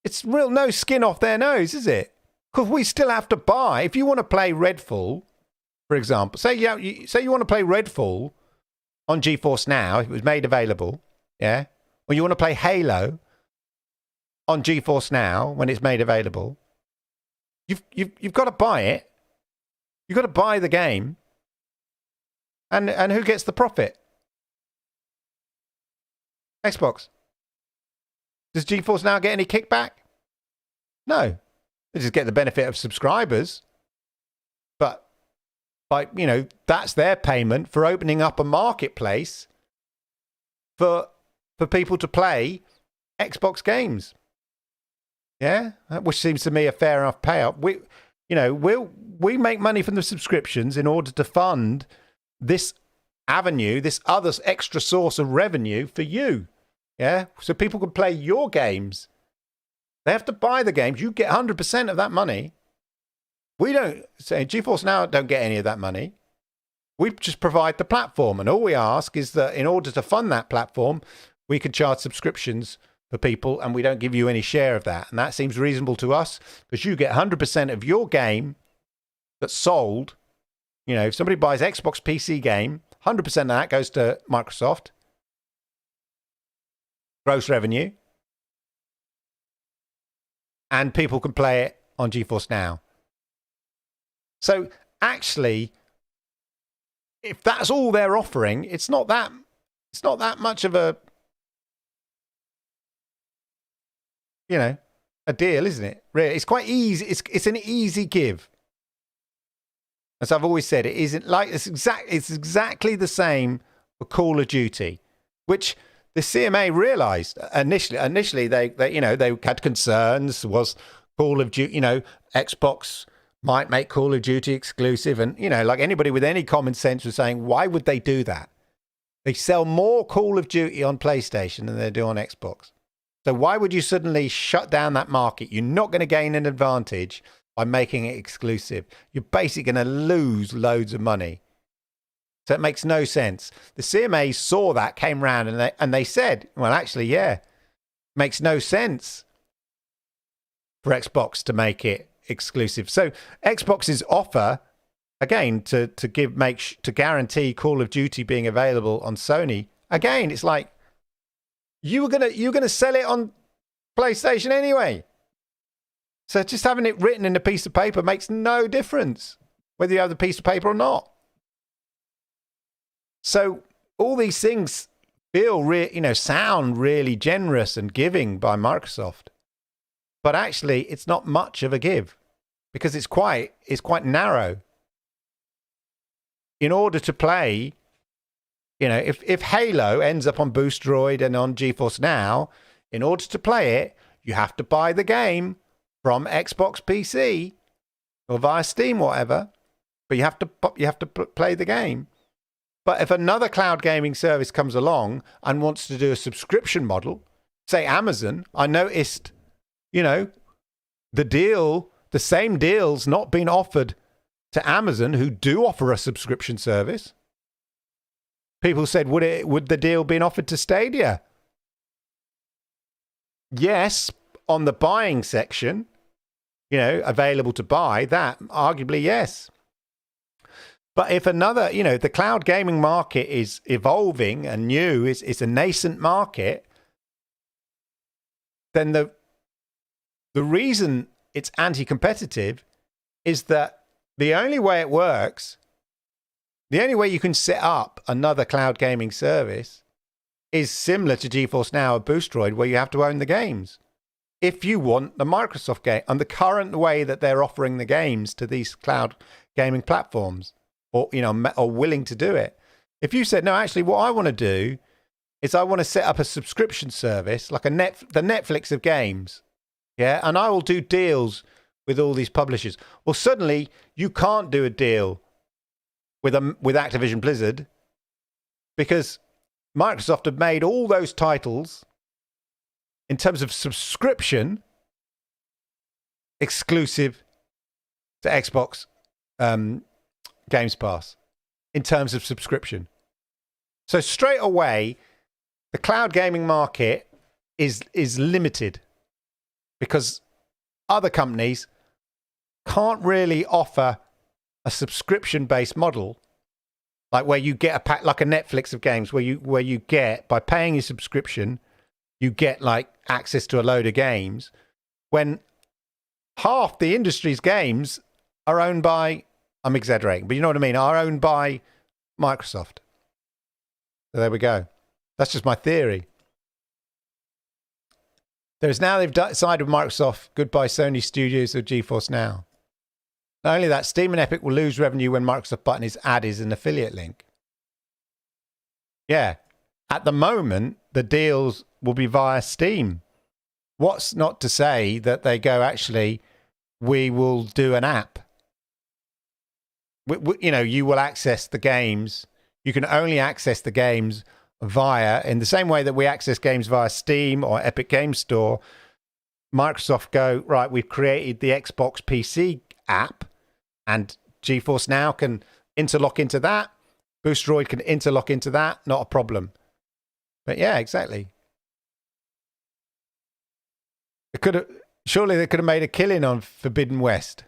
It's real no skin off their nose, is it? Because we still have to buy. If you want to play Redfall, for example, say you want to play Redfall on GeForce Now, if it was made available, yeah? Or you want to play Halo on GeForce Now when it's made available, you've got to buy it. You've got to buy the game. And who gets the profit? Xbox. Does GeForce Now get any kickback? No. They just get the benefit of subscribers. But, that's their payment for opening up a marketplace for people to play Xbox games. Yeah? Which seems to me a fair enough payout. We make money from the subscriptions in order to fund this avenue, this other extra source of revenue for you. Yeah? So people can play your games. They have to buy the games. You get 100% of that money. We don't say GeForce Now don't get any of that money. We just provide the platform. And all we ask is that in order to fund that platform, we can charge subscriptions for people and we don't give you any share of that. And that seems reasonable to us because you get 100% of your game that's sold. If somebody buys Xbox PC game, 100% of that goes to Microsoft. Gross revenue. And people can play it on GeForce Now. So actually, if that's all they're offering, it's not that much of a deal, isn't it? Really, it's quite easy. It's an easy give. As I've always said, it isn't like it's exactly the same for Call of Duty, which the CMA realized initially they had concerns. Was Call of Duty, Xbox might make Call of Duty exclusive, and like anybody with any common sense was saying, why would they do that? They sell more Call of Duty on PlayStation than they do on Xbox. So why would you suddenly shut down that market? You're not going to gain an advantage by making it exclusive. You're basically going to lose loads of money. So it makes no sense. The CMA saw that, came around, and they said, well, actually, yeah, makes no sense for Xbox to make it exclusive. So Xbox's offer, again, to guarantee Call of Duty being available on Sony, again, it's like you're gonna sell it on PlayStation anyway. So just having it written in a piece of paper makes no difference whether you have the piece of paper or not. So all these things sound really generous and giving by Microsoft, but actually it's not much of a give because it's quite narrow. In order to play, if Halo ends up on Boostroid and on GeForce Now, in order to play it, you have to buy the game from Xbox PC or via Steam, whatever. But you have to play the game. But if another cloud gaming service comes along and wants to do a subscription model, say Amazon, I noticed, the same deal's not been offered to Amazon, who do offer a subscription service. People said, would the deal been offered to Stadia? Yes, on the buying section, available to buy, that arguably yes. But if another, the cloud gaming market is evolving and new, it's a nascent market, then the reason it's anti-competitive is that the only way it works, the only way you can set up another cloud gaming service is similar to GeForce Now or Boostroid, where you have to own the games. If you want the Microsoft game and the current way that they're offering the games to these cloud gaming platforms, or willing to do it. If you said, no, actually what I want to do is I want to set up a subscription service like the Netflix of games. Yeah. And I will do deals with all these publishers. Well, suddenly you can't do a deal with Activision Blizzard because Microsoft have made all those titles in terms of subscription exclusive to Xbox Games Pass in terms of subscription. So straight away, the cloud gaming market is limited because other companies can't really offer a subscription-based model, like where you get a pack, like a Netflix of games, where you get, by paying your subscription, you get like access to a load of games, when half the industry's games are owned by, I'm exaggerating, but you know what I mean, are owned by Microsoft. So there we go. That's just my theory. They've decided with Microsoft, goodbye Sony Studios or GeForce Now. Not only that, Steam and Epic will lose revenue when Microsoft Button is added as an affiliate link. Yeah. At the moment, the deals will be via Steam. What's not to say that they go, actually, we will do an app. You will access the games. You can only access the games via, in the same way that we access games via Steam or Epic Games Store. Microsoft go, right, we've created the Xbox PC app, and GeForce Now can interlock into that. Boosteroid can interlock into that. Not a problem. But yeah, exactly. Surely they could have made a killing on Forbidden West.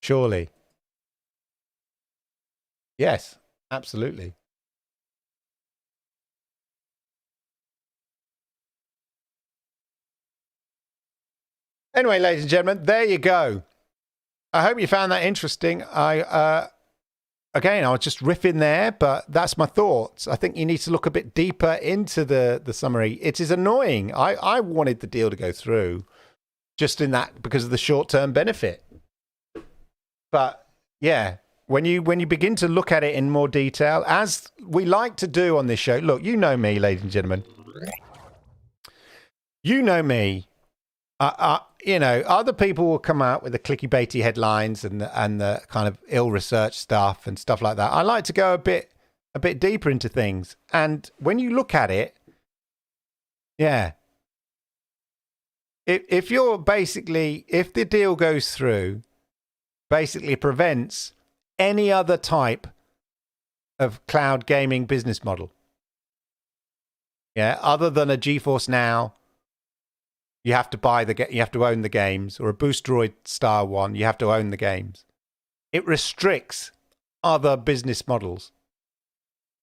Surely. Yes, absolutely. Anyway, ladies and gentlemen, there you go. I hope you found that interesting. Again, I was just riffing there, but that's my thoughts. I think you need to look a bit deeper into the summary. It is annoying. I wanted the deal to go through just in that because of the short-term benefit. But yeah, when you begin to look at it in more detail, as we like to do on this show, look, you know me, ladies and gentlemen. You know me. Other people will come out with the clickbaity headlines and the kind of ill-researched stuff and stuff like that. I like to go a bit deeper into things. And when you look at it, yeah, if the deal goes through, basically prevents any other type of cloud gaming business model. Yeah, other than a GeForce Now. You have to own the games, or a Boosteroid style one. You have to own the games. It restricts other business models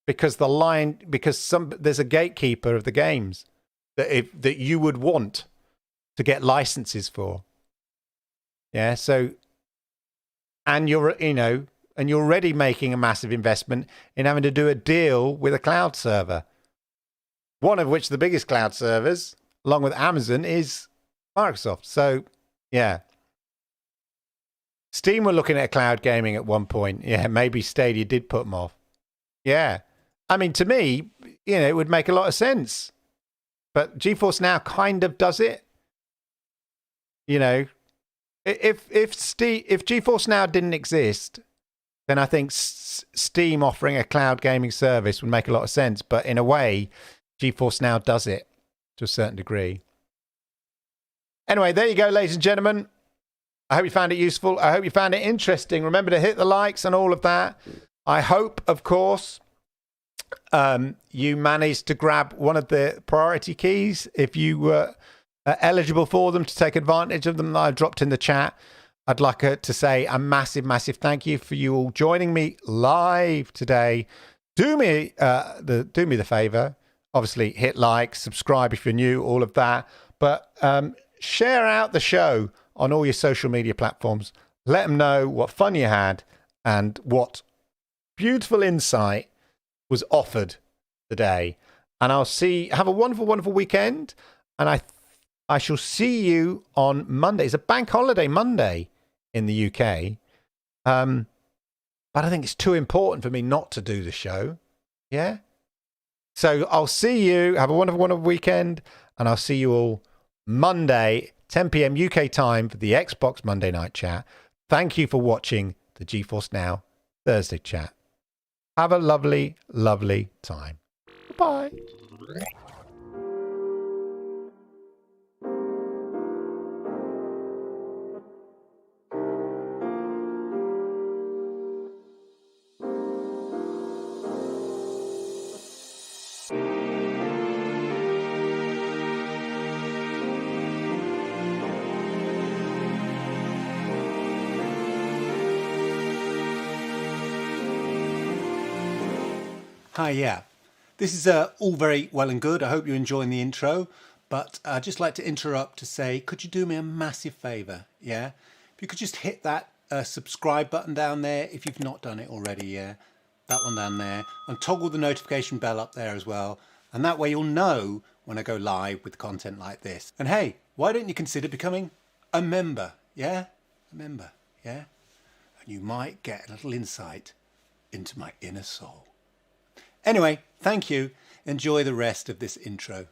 because there's a gatekeeper of the games that you would want to get licenses for. Yeah. So, and you're already making a massive investment in having to do a deal with a cloud server. One of which, the biggest cloud servers, along with Amazon, is Microsoft. So, yeah. Steam were looking at cloud gaming at one point. Yeah, maybe Stadia did put them off. Yeah. I mean, to me, it would make a lot of sense. But GeForce Now kind of does it. If GeForce Now didn't exist, then I think Steam offering a cloud gaming service would make a lot of sense. But in a way, GeForce Now does it to a certain degree. Anyway, there you go, ladies and gentlemen. I hope you found it useful. I hope you found it interesting. Remember to hit the likes and all of that. I hope, of course, you managed to grab one of the priority keys if you were eligible for them, to take advantage of them that I dropped in the chat. I'd like to say a massive, massive thank you for you all joining me live today. Do me the favor. Obviously, hit like, subscribe if you're new, all of that. But share out the show on all your social media platforms. Let them know what fun you had and what beautiful insight was offered today. And have a wonderful, wonderful weekend. And I shall see you on Monday. It's a bank holiday Monday in the UK. But I think it's too important for me not to do the show. Yeah? So I'll see you. Have a wonderful, wonderful weekend. And I'll see you all Monday, 10 p.m. UK time for the Xbox Monday Night Chat. Thank you for watching the GeForce Now Thursday Chat. Have a lovely, lovely time. Bye. Hi, yeah. This is all very well and good. I hope you're enjoying the intro, but I'd just like to interrupt to say, could you do me a massive favour? Yeah, if you could just hit that subscribe button down there if you've not done it already. Yeah, that one down there, and toggle the notification bell up there as well, and that way you'll know when I go live with content like this. And hey, why don't you consider becoming a member? Yeah, a member. Yeah, and you might get a little insight into my inner soul. Anyway, thank you. Enjoy the rest of this intro.